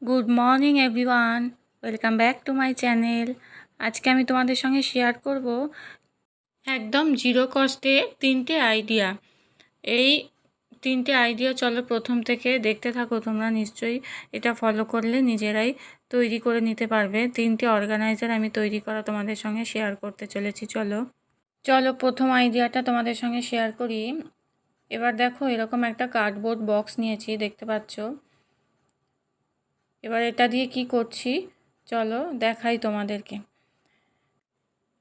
Good morning everyone, welcome back to my channel. আজকে আমি তোমাদের সঙ্গে শেয়ার করব একদম জিরো কস্টে 3টে আইডিয়া। এই 3টে আইডিয়া চলো প্রথম থেকে দেখতে থাকো, তোমরা নিশ্চয়ই এটা ফলো করলে নিজেরাই তৈরি করে নিতে পারবে। 3টে অর্গানাইজার আমি তৈরি করা তোমাদের সঙ্গে শেয়ার করতে চলেছি। চলো চলো প্রথম আইডিয়াটা তোমাদের সঙ্গে শেয়ার করি। এবার দেখো, এরকম একটা কার্ডবোর্ড বক্স নিয়েছি, দেখতে পাচ্ছ। এবার এটা দিয়ে কি করছি চলো দেখাই তোমাদেরকে।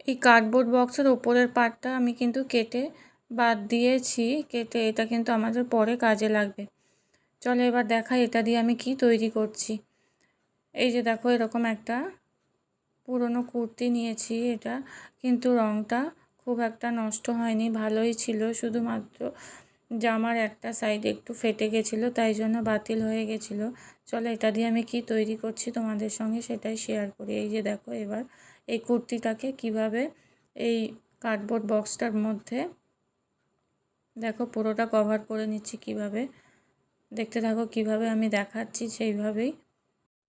এই কার্ডবোর্ড বক্সের ওপরের পার্টটা আমি কিন্তু কেটে বাদ দিয়েছি। এটা কিন্তু আমাদের পরে কাজে লাগবে। চলো এবার দেখাই এটা দিয়ে আমি কি তৈরি করছি। এই যে দেখো, এরকম একটা পুরনো কুর্তি নিয়েছি। এটা কিন্তু রঙটা খুব একটা নষ্ট হয়নি, ভালোই ছিল। শুধুমাত্র জামার একটা সাইড একটু ফেটে গেছিলো, তাই জন্য বাতিল হয়ে গেছিলো। চলো এটা দিয়ে আমি কি তৈরি করছি তোমাদের সঙ্গে সেটাই শেয়ার করি। এই যে দেখো, এবার এই কুর্তিটাকে কিভাবে এই কার্ডবোর্ড বক্সটার মধ্যে দেখো পুরোটা কভার করে নিচ্ছি। কিভাবে দেখতে থাকো, কিভাবে আমি দেখাচ্ছি সেইভাবেই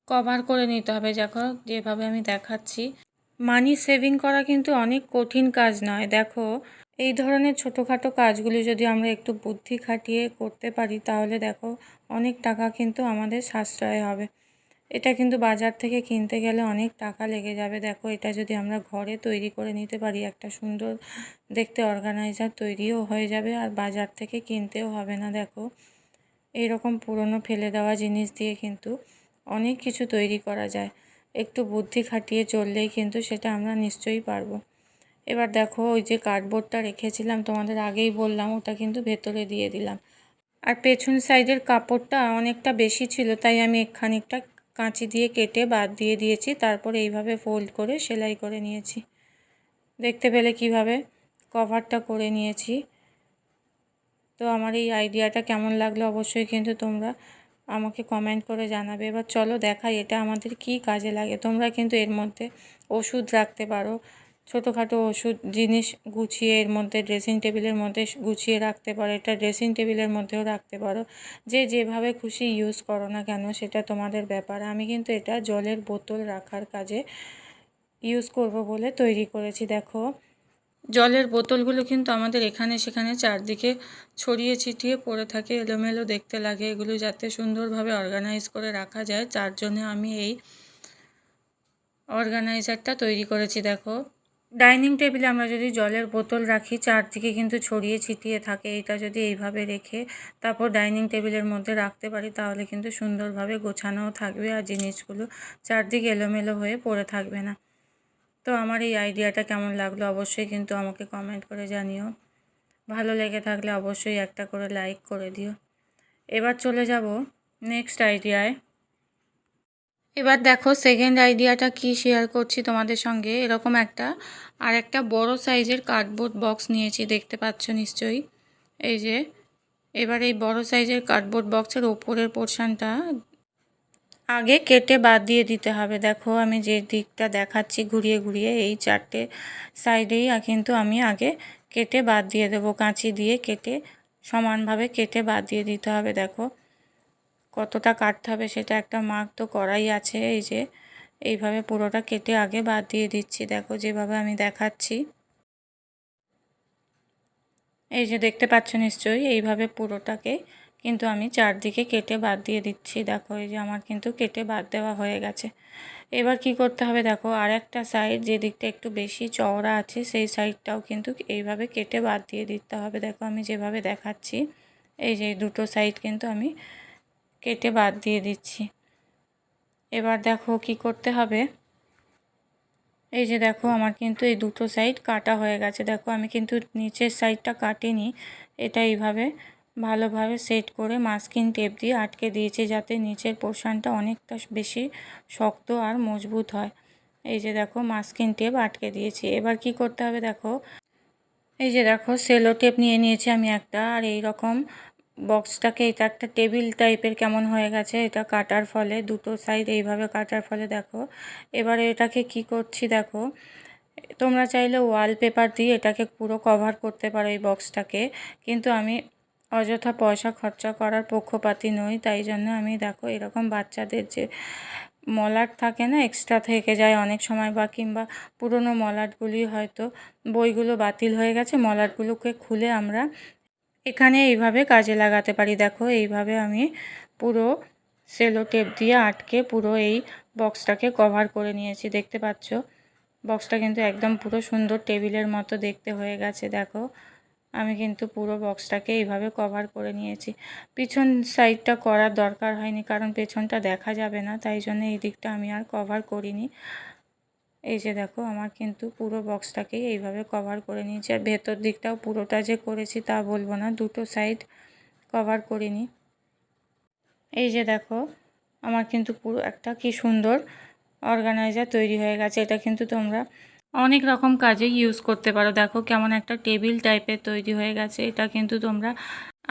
কভার করে নিতে হবে। দেখো যেভাবে আমি দেখাচ্ছি। মানি সেভিং করা কিন্তু অনেক কঠিন কাজ নয়। দেখো, এই ধরনের ছোটোখাটো কাজগুলি যদি আমরা একটু বুদ্ধি খাটিয়ে করতে পারি, তাহলে দেখো অনেক টাকা কিন্তু আমাদের সাশ্রয় হবে। এটা কিন্তু বাজার থেকে কিনতে গেলে অনেক টাকা লেগে যাবে। দেখো, এটা যদি আমরা ঘরে তৈরি করে নিতে পারি, একটা সুন্দর দেখতে অর্গানাইজার তৈরিও হয়ে যাবে, আর বাজার থেকে কিনতেও হবে না। দেখো, এইরকম পুরনো ফেলে দেওয়া জিনিস দিয়ে কিন্তু অনেক কিছু তৈরি করা যায়। একটু বুদ্ধি খাটিয়ে চললেই কিন্তু সেটা আমরা নিশ্চয়ই পারবো। এবার দেখো, ওই যে কার্ডবোর্ডটা রেখেছিলাম তোমাদের আগেই বললাম, ওটা কিন্তু ভেতরে দিয়ে দিলাম। আর পেছন সাইডের কাপড়টা অনেকটা বেশি ছিল, তাই আমি খানিকটা কাঁচি দিয়ে কেটে বাদ দিয়ে দিয়েছি। তারপরে এইভাবে ফোল্ড করে সেলাই করে নিয়েছি। দেখতে পেলে কিভাবে কভারটা করে নিয়েছি। তো আমার এই আইডিয়াটা কেমন লাগলো অবশ্যই কিন্তু তোমরা আমাকে কমেন্ট করে জানাবে। এবার চলো দেখাই এটা আমাদের কি কাজে লাগে। তোমরা কিন্তু এর মধ্যে ওষুধ রাখতে পারো, ছোটোখাটো ওষুধ জিনিস গুছিয়ে এর মধ্যে ড্রেসিং টেবিলের মধ্যে গুছিয়ে রাখতে পারো। এটা ড্রেসিং টেবিলের মধ্যেও রাখতে পারো। যে যেভাবে খুশি ইউজ করো না কেন, সেটা তোমাদের ব্যাপার। আমি কিন্তু এটা জলের বোতল রাখার কাজে ইউজ করব বলে তৈরি করেছি। দেখো, জলের বোতলগুলো কিন্তু আমাদের এখানে সেখানে চারদিকে ছড়িয়ে ছিটিয়ে পড়ে থাকে, এলোমেলো দেখতে লাগে। এগুলো যাতে সুন্দরভাবে অর্গানাইজ করে রাখা যায়, তার জন্য আমি এই অর্গানাইজারটা তৈরি করেছি। দেখো, ডাইনিং টেবিলে আমরা যদি জলের বোতল রাখি, চারদিকে কিন্তু ছড়িয়ে ছিটিয়ে থাকে। এটা যদি এইভাবে রেখে তারপর ডাইনিং টেবিলের মধ্যে রাখতে পারি, তাহলে কিন্তু সুন্দরভাবে গোছানোও থাকবে, আর জিনিসগুলো চারদিকে এলোমেলো হয়ে পড়ে থাকবে না। তো আমার এই আইডিয়াটা কেমন লাগলো অবশ্যই কিন্তু আমাকে কমেন্ট করে জানিও। ভালো লেগে থাকলে অবশ্যই একটা করে লাইক করে দিও। এবার চলে যাব নেক্সট আইডিয়ায়। এবার দেখো, সেকেন্ড আইডিয়াটা কি শেয়ার করছি তোমাদের সঙ্গে। এরকম একটা বড় সাইজের কার্ডবোর্ড বক্স নিয়েছি, দেখতে পাচ্ছ নিশ্চয়ই। এই যে, এবার এই বড় সাইজের কার্ডবোর্ড বক্সের ওপরের পোর্শনটা আগে কেটে বাদ দিয়ে দিতে হবে। দেখো, আমি যে দিকটা দেখাচ্ছি ঘুরিয়ে ঘুরিয়ে, এই চারটে সাইডেই কিন্তু আমি আগে কেটে বাদ দিয়ে দেবো। কাঁচি দিয়ে কেটে সমানভাবে কেটে বাদ দিয়ে দিতে হবে। দেখো কতটা কাটতে হবে সেটা একটা মার্ক তো করাই আছে। এই যে এইভাবে পুরোটা কেটে আগে বাদ দিয়ে দিচ্ছি। দেখো যেভাবে আমি দেখাচ্ছি, এই যে দেখতে পাচ্ছ নিশ্চয়ই, এইভাবে পুরোটাকে কিন্তু আমি চারদিকে কেটে বাদ দিয়ে দিচ্ছি। দেখো, এই যে আমার কিন্তু কেটে বাদ দেওয়া হয়ে গেছে। এবার কি করতে হবে, দেখো আর একটা সাইড যে দিকটা একটু বেশি চওড়া আছে, সেই সাইডটাও কিন্তু এইভাবে কেটে বাদ দিয়ে দিতে হবে। দেখো আমি যেভাবে দেখাচ্ছি, এই যে দুটো সাইড কিন্তু আমি কেটে বাদ দিয়ে দিচ্ছি। এবার দেখো কি করতে হবে, এই যে দেখো আমার কিন্তু এই দুটো সাইড কাটা হয়ে গেছে। দেখো আমি কিন্তু নিচের সাইডটা কাটিনি, এটা এইভাবে ভালোভাবে সেট করে মাস্কিং টেপ দিয়ে আটকে দিয়েছি, যাতে নিচের পোর্শনটা অনেকটা বেশি শক্ত আর মজবুত হয়। এই যে দেখো মাস্কিং টেপ আটকে দিয়েছি। এবার কি করতে হবে, দেখো এই যে দেখো সেলো টেপ নিয়ে নিয়েছি আমি একটা, আর এই রকম বক্সটাকে, এটা একটা টেবিল টাইপের কেমন হয়ে গেছে এটা কাটার ফলে, দুটো সাইড এইভাবে কাটার ফলে। দেখো এবারে এটাকে কি করছি, দেখো তোমরা চাইলে ওয়ালপেপার দিয়ে এটাকে পুরো কভার করতে পারো এই বক্সটাকে, কিন্তু আমি অযথা পয়সা খরচা করার পক্ষপাতী নই, তাই জন্য আমি দেখো এরকম বাচ্চাদের যে মলাট থাকে না, এক্সট্রা থেকে যায় অনেক সময়, বা কিংবা পুরনো মলাটগুলি হয়তো বইগুলো বাতিল হয়ে গেছে, মলাটগুলোকে খুলে আমরা এখানে এইভাবে কাজে লাগাতে পারি। দেখো এইভাবে আমি পুরো সেলো টেপ দিয়ে আটকে পুরো এই বক্সটাকে কভার করে নিয়েছি। দেখতে পাচ্ছ বক্সটা কিন্তু একদম পুরো সুন্দর টেবিলের মতো দেখতে হয়ে গেছে। দেখো আমি কিন্তু পুরো বক্সটাকে এইভাবে কভার করে নিয়েছি। পিছন সাইডটা করার দরকার হয়নি, কারণ পেছনটা দেখা যাবে না, তাই জন্য এই দিকটা আমি আর কভার করিনি। এই যে দেখো আমার কিন্তু পুরো বক্সটাকেই এইভাবে কভার করে নিয়েছি। আর ভেতর দিকটাও পুরোটা যে করেছি তা বলবো না, দুটো সাইড কভার করিনি। এই যে দেখো আমার কিন্তু পুরো একটা কি সুন্দর অর্গানাইজার তৈরি হয়ে গেছে। এটা কিন্তু তোমরা অনেক রকম কাজে ইউজ করতে পারো। দেখো কেমন একটা টেবিল টাইপের তৈরি হয়ে গেছে। এটা কিন্তু তোমরা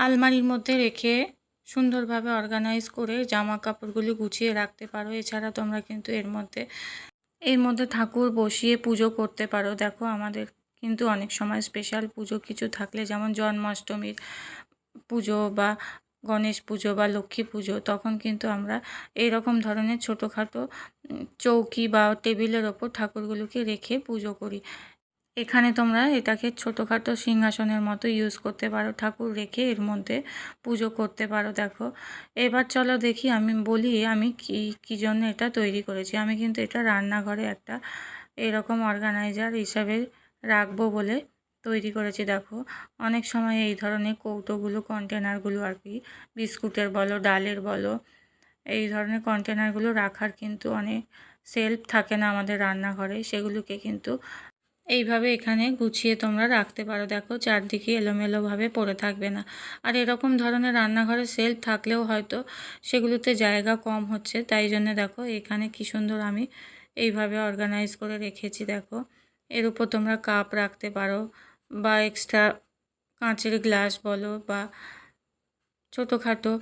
আলমারির মধ্যে রেখে সুন্দরভাবে অর্গানাইজ করে জামা কাপড়গুলি গুছিয়ে রাখতে পারো। এছাড়া তোমরা কিন্তু এর মধ্যে ঠাকুর বসিয়ে পুজো করতে পারো। দেখো আমাদের কিন্তু অনেক সময় স্পেশাল পুজো কিছু থাকলে, যেমন জন্মাষ্টমীর পুজো বা গণেশ পুজো বা লক্ষ্মী পুজো, তখন কিন্তু আমরা এইরকম ধরনের ছোটোখাটো চৌকি বা টেবিলের ওপর ঠাকুরগুলোকে রেখে পুজো করি। এখানে তোমরা এটাকে ছোটোখাটো সিংহাসনের মতো ইউজ করতে পারো, ঠাকুর রেখে এর মধ্যে পুজো করতে পারো। দেখো এবার চলো দেখি, আমি বলি আমি কী জন্য এটা তৈরি করেছি। আমি কিন্তু এটা রান্নাঘরে একটা এরকম অর্গানাইজার হিসাবে রাখবো বলে তৈরি করেছি। দেখো অনেক সময় এই ধরনের কৌটোগুলো, কন্টেনারগুলো আর কি, বিস্কুটের বলো ডালের বলো, এই ধরনের কন্টেনারগুলো রাখার কিন্তু অনেক সেলফ থাকে না আমাদের রান্নাঘরে, সেগুলোকে কিন্তু এইভাবে এখানে গুছিয়ে তোমরা রাখতে পারো। দেখো চারদিকে এলোমেলোভাবে পড়ে থাকবে না। আর এরকম ধরনের রান্নাঘরে সেলফ থাকলেও হয়তো সেগুলোতে জায়গা কম হচ্ছে, তাই জন্য দেখো এখানে কি সুন্দর আমি এইভাবে অর্গানাইজ করে রেখেছি। দেখো এর উপর তোমরা কাপ রাখতে পারো, বা এক্সট্রা কাঁচের গ্লাস বলো, বা ছোটোখাটো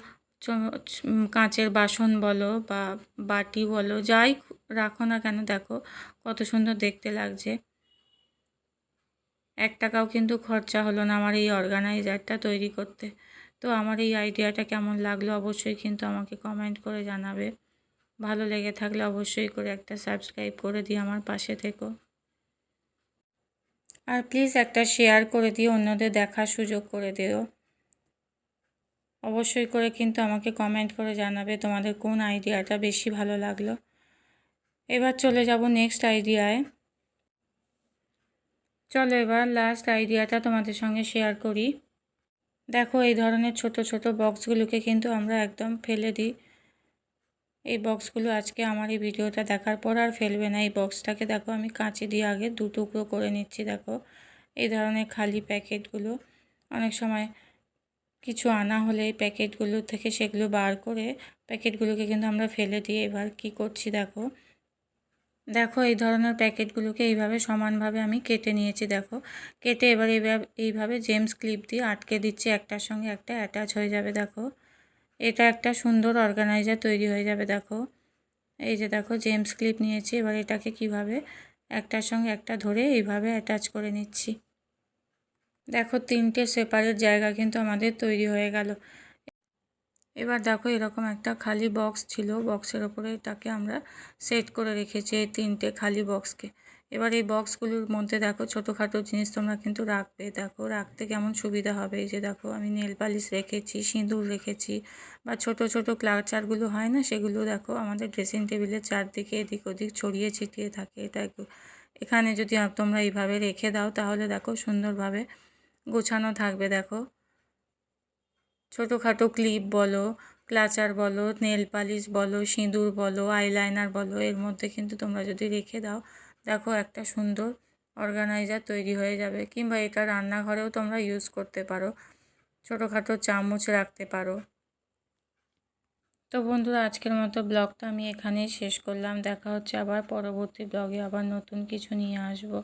কাঁচের বাসন বলো বা বাটি বলো, যাই রাখো না কেন দেখো কত সুন্দর দেখতে লাগছে। 1 টাকাও কিন্তু খরচা হলো না আমার এই অর্গানাইজারটা তৈরি করতে। তো আমার এই আইডিয়াটা কেমন লাগলো অবশ্যই কিন্তু আমাকে কমেন্ট করে জানাবে। ভালো লেগে থাকলে অবশ্যই করে একটা সাবস্ক্রাইব করে দিয়ে আমার পাশে থেকো। আর প্লিজ একটা শেয়ার করে দিও, অন্যদের দেখার সুযোগ করে দিও। অবশ্যই করে কিন্তু আমাকে কমেন্ট করে জানাবে তোমাদের কোন আইডিয়াটা বেশি ভালো লাগলো। এবার চলে যাব নেক্সট আইডিয়ায়। চলো এবার লাস্ট আইডিয়াটা তোমাদের সঙ্গে শেয়ার করি। দেখো এই ধরনের ছোট ছোট বক্সগুলোকে কিন্তু আমরা একদম ফেলে দিই। এই বক্সগুলো আজকে আমার এই ভিডিওটা দেখার পর আর ফেলবে না। এই বক্সটাকে দেখো আমি কাঁচি দিয়ে আগে 2 টুকরো করে নিচ্ছি। দেখো এই ধরনের খালি প্যাকেটগুলো অনেক সময় কিছু আনা হলে এই প্যাকেটগুলো থেকে সেগুলো বার করে প্যাকেটগুলোকে কিন্তু আমরা ফেলে দিই। এবার কি করছি দেখো, দেখো এই ধরনের প্যাকেটগুলোকে এইভাবে সমানভাবে আমি কেটে নিয়েছি। দেখো কেটে এবার এইভাবে জেমস ক্লিপ দিয়ে আটকে দিচ্ছি, একটার সঙ্গে একটা অ্যাটাচ হয়ে যাবে। দেখো এটা একটা সুন্দর অর্গানাইজার তৈরি হয়ে যাবে। দেখো এই যে দেখো জেমস ক্লিপ নিয়েছি, এবার এটাকে কিভাবে একটার সঙ্গে একটা ধরে এইভাবে অ্যাটাচ করে নিচ্ছি। দেখো 3টে সেপারেট জায়গা কিন্তু আমাদের তৈরি হয়ে গেল। এবার দেখো এরকম একটা খালি বক্স ছিল, বক্সের ওপরে এটাকে আমরা সেট করে রেখেছি এই 3টে খালি বক্সকে। এবার এই বক্সগুলোর মধ্যে দেখো ছোটোখাটো জিনিস তোমরা কিন্তু রাখবে। দেখো রাখতে কেমন সুবিধা হবে। এই যে দেখো আমি নেল পালিশ রেখেছি, সিঁদুর রেখেছি, বা ছোট ছোট ক্লাচারগুলো হয় না, সেগুলো দেখো আমাদের ড্রেসিং টেবিলের চারদিকে এদিক ওদিক ছড়িয়ে ছিটিয়ে থাকে। এটা এখানে যদি তোমরা এইভাবে রেখে দাও তাহলে দেখো সুন্দরভাবে গোছানো থাকবে। দেখো ছোটোখাটো ক্লিপ বলো, ক্লাচার বলো, নেল পালিশ বলো, সিঁদুর বলো, আইলাইনার বলো, এর মধ্যে কিন্তু তোমরা যদি রেখে দাও দেখো একটা সুন্দর অর্গানাইজার তৈরি হয়ে যাবে। কিংবা এটা রান্নাঘরেও তোমরা ইউজ করতে পারো, ছোটোখাটো চামচ রাখতে পারো। তো বন্ধুরা আজকের মতো ব্লগটা আমি এখানেই শেষ করলাম। দেখা হচ্ছে আবার পরবর্তী ব্লগে, আবার নতুন কিছু নিয়ে আসবো।